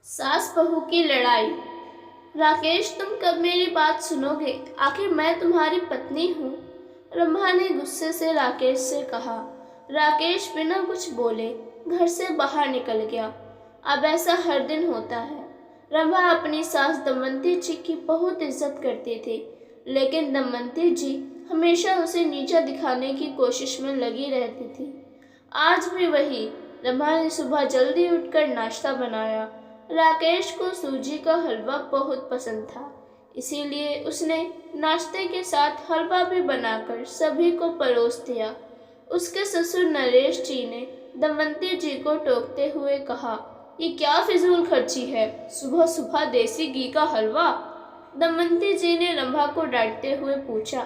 सास बहू की लड़ाई। राकेश, तुम कब मेरी बात सुनोगे? आखिर मैं तुम्हारी पत्नी हूँ। रंभा ने गुस्से से राकेश से कहा। राकेश बिना कुछ बोले घर से बाहर निकल गया। अब ऐसा हर दिन होता है। रंभा अपनी सास दमयंती जी की बहुत इज्जत करती थी, लेकिन दमयंती जी हमेशा उसे नीचा दिखाने की कोशिश में लगी रहती थी। आज भी वही। रंभा ने सुबह जल्दी उठकर नाश्ता बनाया। राकेश को सूजी का हलवा बहुत पसंद था, इसीलिए उसने नाश्ते के साथ हलवा भी बनाकर सभी को परोस दिया। उसके ससुर नरेश जी ने दमयंती जी को टोकते हुए कहा, ये क्या फिजूल खर्ची है, सुबह सुबह देसी घी का हलवा। दमयंती जी ने रंभा को डांटते हुए पूछा,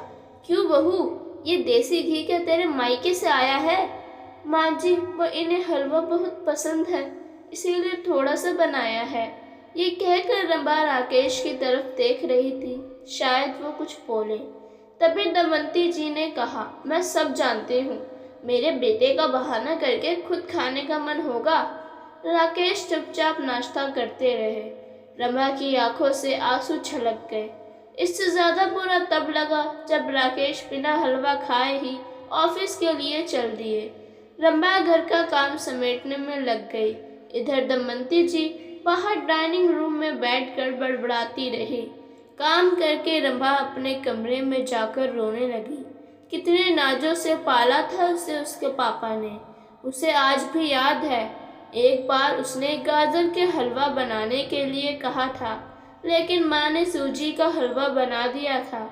क्यों बहू, ये देसी घी क्या तेरे मायके से आया है? माँ जी, वो इन्हें हलवा बहुत पसंद है, इसीलिए थोड़ा सा बनाया है। ये कहकर रंभा राकेश की तरफ देख रही थी, शायद वो कुछ बोले। तभी दमयंती जी ने कहा, मैं सब जानती हूँ, मेरे बेटे का बहाना करके खुद खाने का मन होगा। राकेश चुपचाप नाश्ता करते रहे। रंभा की आंखों से आंसू छलक गए। इससे ज्यादा बुरा तब लगा जब राकेश बिना हलवा खाए ही ऑफिस के लिए चल दिए। रंभा घर का काम समेटने में लग गई। इधर दमयंती जी बाहर डाइनिंग रूम में बैठकर बड़बड़ाती रही। काम करके रंभा अपने कमरे में जाकर रोने लगी। कितने नाजों से पाला था उसे उसके पापा ने। उसे आज भी याद है, एक बार उसने गाजर के हलवा बनाने के लिए कहा था, लेकिन माँ ने सूजी का हलवा बना दिया था।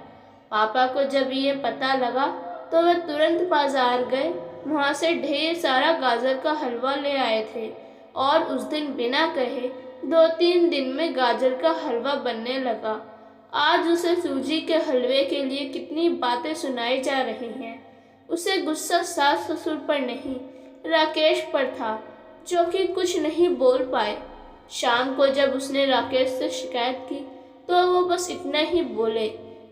पापा को जब ये पता लगा तो वे तुरंत बाजार गए, वहाँ से ढेर सारा गाजर का हलवा ले आए थे और उस दिन बिना कहे 2-3 दिन में गाजर का हलवा बनने लगा। आज उसे सूजी के हलवे के लिए कितनी बातें सुनाई जा रही हैं। उसे गुस्सा सास ससुर पर नहीं, राकेश पर था, जो कि कुछ नहीं बोल पाए। शाम को जब उसने राकेश से शिकायत की तो वो बस इतना ही बोले,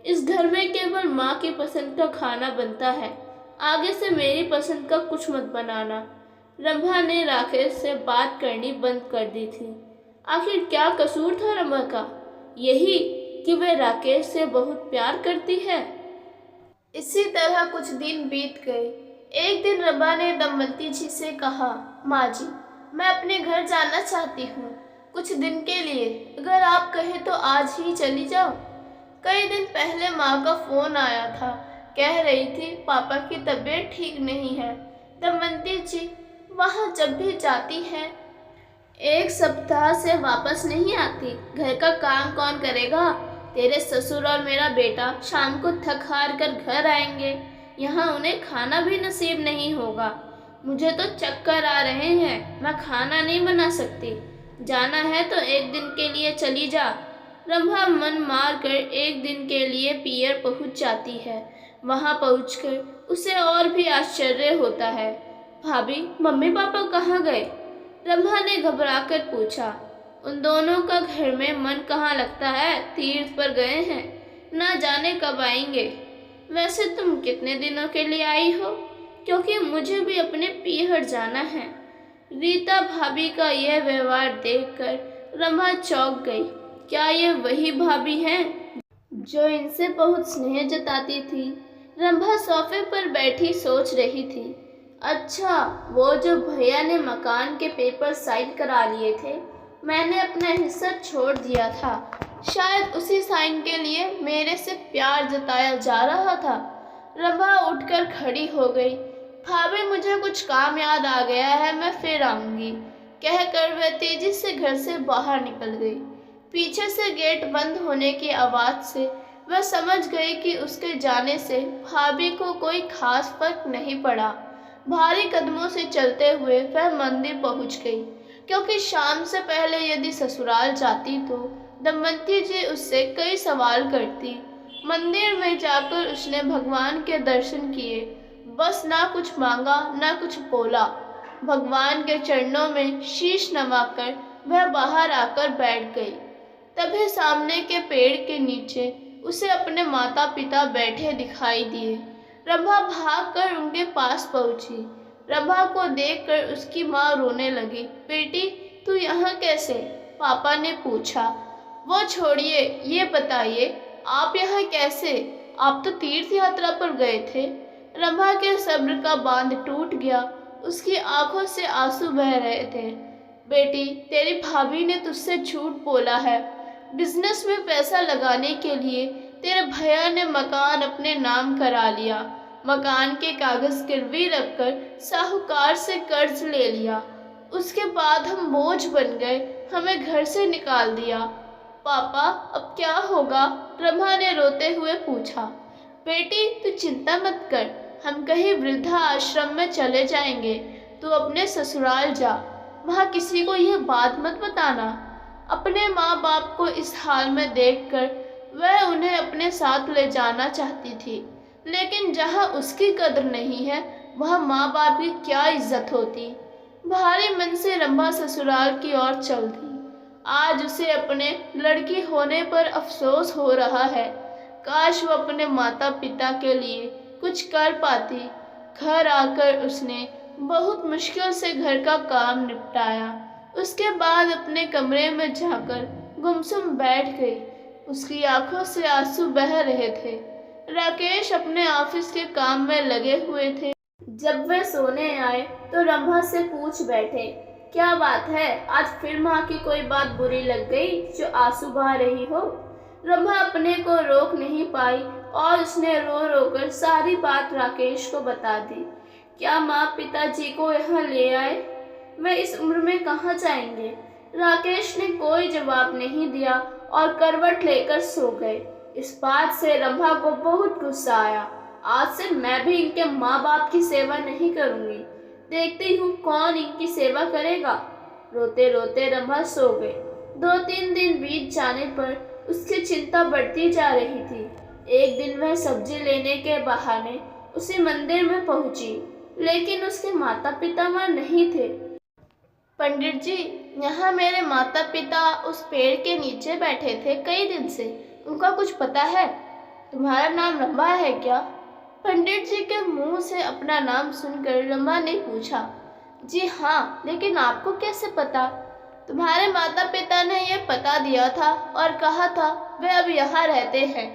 इस घर में केवल माँ की पसंद का खाना बनता है, आगे से मेरी पसंद का कुछ मत बनाना। रंभा ने राकेश से बात करनी बंद कर दी थी। आखिर क्या कसूर था रंभा का? यही कि वह राकेश से बहुत प्यार करती है। इसी तरह कुछ दिन बीत गए। एक दिन रंभा ने दमयंती जी से कहा, माँ जी, मैं अपने घर जाना चाहती हूँ, कुछ दिन के लिए। अगर आप कहें तो आज ही चली जाओ। कई दिन पहले माँ का फोन आया था, कह रही थी पापा की तबीयत ठीक नहीं है। दमयंती जी वहाँ जब भी जाती हैं, 1 सप्ताह से वापस नहीं आती। घर का काम कौन करेगा? तेरे ससुर और मेरा बेटा शाम को थक हार कर घर आएंगे, यहाँ उन्हें खाना भी नसीब नहीं होगा। मुझे तो चक्कर आ रहे हैं, मैं खाना नहीं बना सकती। जाना है तो 1 दिन के लिए चली जा। रंभा मन मार कर 1 दिन के लिए पियर पहुंच जाती है। वहां पहुंचकर उसे और भी आश्चर्य होता है। भाभी, मम्मी पापा कहाँ गए? रंभा ने घबराकर पूछा। उन दोनों का घर में मन कहाँ लगता है, तीर्थ पर गए हैं, ना जाने कब आएंगे। वैसे तुम कितने दिनों के लिए आई हो? क्योंकि मुझे भी अपने पीहर जाना है। रीता भाभी का यह व्यवहार देखकर रंभा चौंक गई। क्या ये वही भाभी हैं जो इनसे बहुत स्नेह जताती थी? रंभा सोफे पर बैठी सोच रही थी। अच्छा, वो जो भैया ने मकान के पेपर साइन करा लिए थे, मैंने अपना हिस्सा छोड़ दिया था, शायद उसी साइन के लिए मेरे से प्यार जताया जा रहा था। रंभा उठकर खड़ी हो गई। भाभी, मुझे कुछ काम याद आ गया है, मैं फिर आऊंगी, कहकर वह तेजी से घर से बाहर निकल गई। पीछे से गेट बंद होने की आवाज से वह समझ गई कि उसके जाने से भाभी को कोई खास फर्क नहीं पड़ा। भारी कदमों से चलते हुए वह मंदिर पहुंच गई, क्योंकि शाम से पहले यदि ससुराल जाती तो दमयंती जी उससे कई सवाल करती। मंदिर में जाकर उसने भगवान के दर्शन किए, बस ना कुछ मांगा ना कुछ बोला। भगवान के चरणों में शीश नवाकर वह बाहर आकर बैठ गई। तभी सामने के पेड़ के नीचे उसे अपने माता पिता बैठे दिखाई दिए। रंभा भागकर उनके पास पहुंची। रंभा को देखकर उसकी माँ रोने लगी। बेटी, तू यहाँ कैसे? पापा ने पूछा। वो छोड़िए, ये बताइए आप यहाँ कैसे? आप तो तीर्थ यात्रा पर गए थे। रमा के सब्र का बांध टूट गया, उसकी आंखों से आंसू बह रहे थे। बेटी, तेरी भाभी ने तुझसे झूठ बोला है। बिजनेस में पैसा लगाने के लिए तेरे भैया ने मकान अपने नाम करा लिया। मकान के कागज गिरवी रखकर साहूकार से कर्ज ले लिया। उसके बाद हम बोझ बन गए, हमें घर से निकाल दिया। पापा, अब क्या होगा? रमा ने रोते हुए पूछा। बेटी, तू चिंता मत कर, हम कहीं वृद्धा आश्रम में चले जाएंगे। तू अपने ससुराल जा, वहाँ किसी को यह बात मत बताना। अपने माँ बाप को इस हाल में देखकर वह उन्हें अपने साथ ले जाना चाहती थी, लेकिन जहाँ उसकी कदर नहीं है वहाँ माँ बाप की क्या इज्जत होती। भारी मन से रंभा ससुराल की ओर चल दी। आज उसे अपने लड़की होने पर अफसोस हो रहा है। काश वो अपने माता पिता के लिए कुछ कर पाती। घर आकर उसने बहुत मुश्किल से घर का काम निपटाया। उसके बाद अपने कमरे में जाकर गुमसुम बैठ गई। उसकी आंखों से आंसू बह रहे थे। राकेश अपने ऑफिस के काम में लगे हुए थे। जब वे सोने आए तो रंभा से पूछ बैठे, क्या बात है, आज फिर माँ की कोई बात बुरी लग गई जो आंसू बहा रही हो? रंभा अपने को रोक नहीं पाई और उसने रो रो कर सारी बात राकेश को बता दी। क्या माँ पिताजी को यहाँ ले आए? वे इस उम्र में कहाँ जाएंगे? राकेश ने कोई जवाब नहीं दिया और करवट लेकर सो गए। इस बात से रंभा को बहुत गुस्सा आया। आज से मैं भी इनके माँ बाप की सेवा नहीं करूँगी, देखती हूँ कौन इनकी सेवा करेगा। रोते रोते रंभा सो गई। 2-3 दिन बीत जाने पर उसकी चिंता बढ़ती जा रही थी। एक दिन वह सब्जी लेने के बहाने उसी मंदिर में पहुंची, लेकिन उसके माता पिता वहाँ नहीं थे। पंडित जी, यहाँ मेरे माता पिता उस पेड़ के नीचे बैठे थे कई दिन से, उनका कुछ पता है? तुम्हारा नाम रंभा है क्या? पंडित जी के मुंह से अपना नाम सुनकर रमा ने पूछा। जी हाँ, लेकिन आपको कैसे पता? तुम्हारे माता पिता ने यह पता दिया था और कहा था वे अब यहाँ रहते हैं।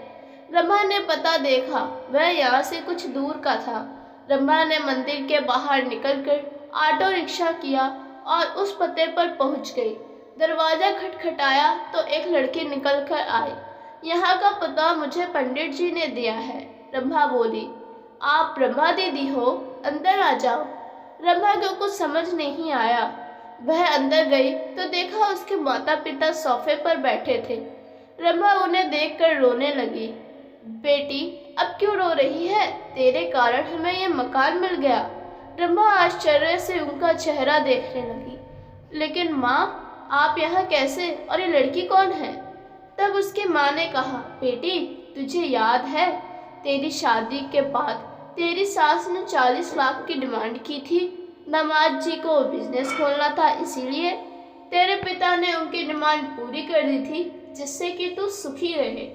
रमा ने पता देखा, वह यहाँ से कुछ दूर का था। रमा ने मंदिर के बाहर निकलकर ऑटो रिक्शा किया और उस पते पर पहुँच गई। दरवाज़ा खटखटाया तो एक लड़की निकल कर आई। यहाँ का पता मुझे पंडित जी ने दिया है, रंभा बोली। आप रंभा दीदी हो? अंदर आ जाओ। रंभा को कुछ समझ नहीं आया। वह अंदर गई तो देखा उसके माता पिता सोफे पर बैठे थे। रंभा उन्हें देखकर रोने लगी। बेटी, अब क्यों रो रही है? तेरे कारण हमें यह मकान मिल गया। रंभा आश्चर्य से उनका चेहरा देखने लगी। लेकिन माँ, आप यहाँ कैसे और ये लड़की कौन है? तब उसकी माँ ने कहा, बेटी तुझे याद है, तेरी शादी के बाद तेरी सास ने 40 लाख की डिमांड की थी। दामाद जी को बिजनेस खोलना था, इसीलिए तेरे पिता ने उनकी डिमांड पूरी कर दी थी, जिससे कि तू सुखी रहे।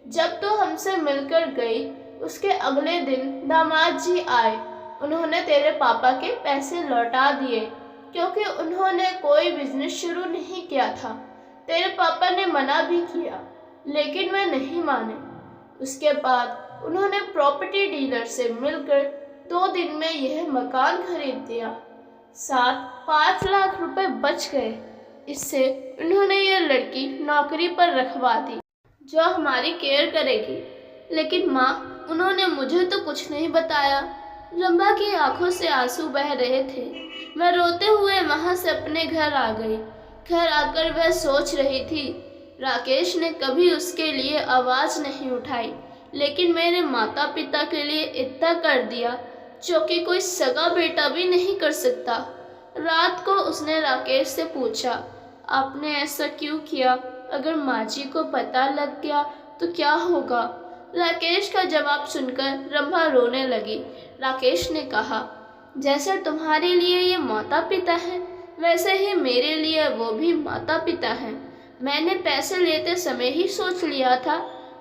जब तू हमसे मिलकर गई उसके अगले दिन दामाद जी आए। उन्होंने तेरे पापा के पैसे लौटा दिए, क्योंकि उन्होंने कोई बिजनेस शुरू नहीं किया था। तेरे पापा ने मना भी किया, लेकिन वे नहीं माने। उसके बाद उन्होंने प्रॉपर्टी डीलर से मिलकर 2 दिन में यह मकान खरीद दिया। साथ 5 लाख रुपए बच गए। इससे उन्होंने यह लड़की नौकरी पर रखवा दी, जो हमारी केयर करेगी। लेकिन माँ, उन्होंने मुझे तो कुछ नहीं बताया। रंभा की आंखों से आंसू बह रहे थे। वह रोते हुए वहाँ से अपने घर आ गई। घर आकर वह सोच रही थी, राकेश ने कभी उसके लिए आवाज़ नहीं उठाई, लेकिन मेरे माता पिता के लिए इतना कर दिया जो कि कोई सगा बेटा भी नहीं कर सकता। रात को उसने राकेश से पूछा, आपने ऐसा क्यों किया? अगर माँ जी को पता लग गया तो क्या होगा? राकेश का जवाब सुनकर रंभा रोने लगी। राकेश ने कहा, जैसे तुम्हारे लिए ये माता पिता हैं, वैसे ही मेरे लिए वो भी माता पिता हैं। मैंने पैसे लेते समय ही सोच लिया था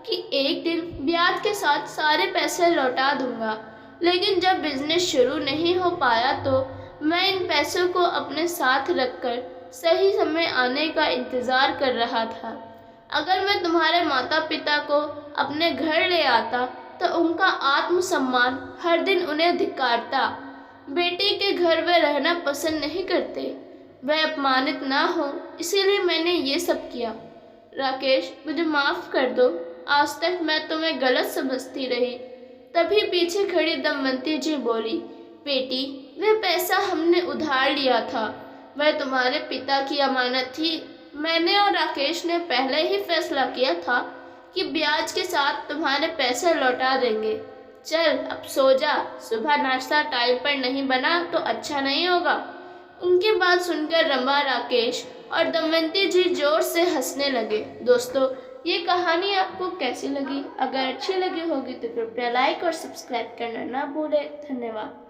कि एक दिन ब्याज के साथ सारे पैसे लौटा दूंगा, लेकिन जब बिजनेस शुरू नहीं हो पाया तो मैं इन पैसों को अपने साथ रखकर सही समय आने का इंतज़ार कर रहा था। अगर मैं तुम्हारे माता पिता को अपने घर ले आता तो उनका आत्मसम्मान हर दिन उन्हें धिक्कारता। बेटी के घर वे रहना पसंद नहीं करते, वह अपमानित ना हो, इसीलिए मैंने ये सब किया। राकेश, मुझे माफ़ कर दो, आज तक मैं तुम्हें गलत समझती रही। तभी पीछे खड़ी दमयंती जी बोली, बेटी, वह पैसा हमने उधार लिया था, वह तुम्हारे पिता की अमानत थी। मैंने और राकेश ने पहले ही फैसला किया था कि ब्याज के साथ तुम्हारे पैसे लौटा देंगे। चल अब सो जा, सुबह नाश्ता टाइम पर नहीं बना तो अच्छा नहीं होगा। उनकी बात सुनकर रमा, राकेश और दमयंती जी जोर से हंसने लगे। दोस्तों, ये कहानी आपको कैसी लगी? अगर अच्छी लगी होगी तो कृपया लाइक और सब्सक्राइब करना ना भूलें। धन्यवाद।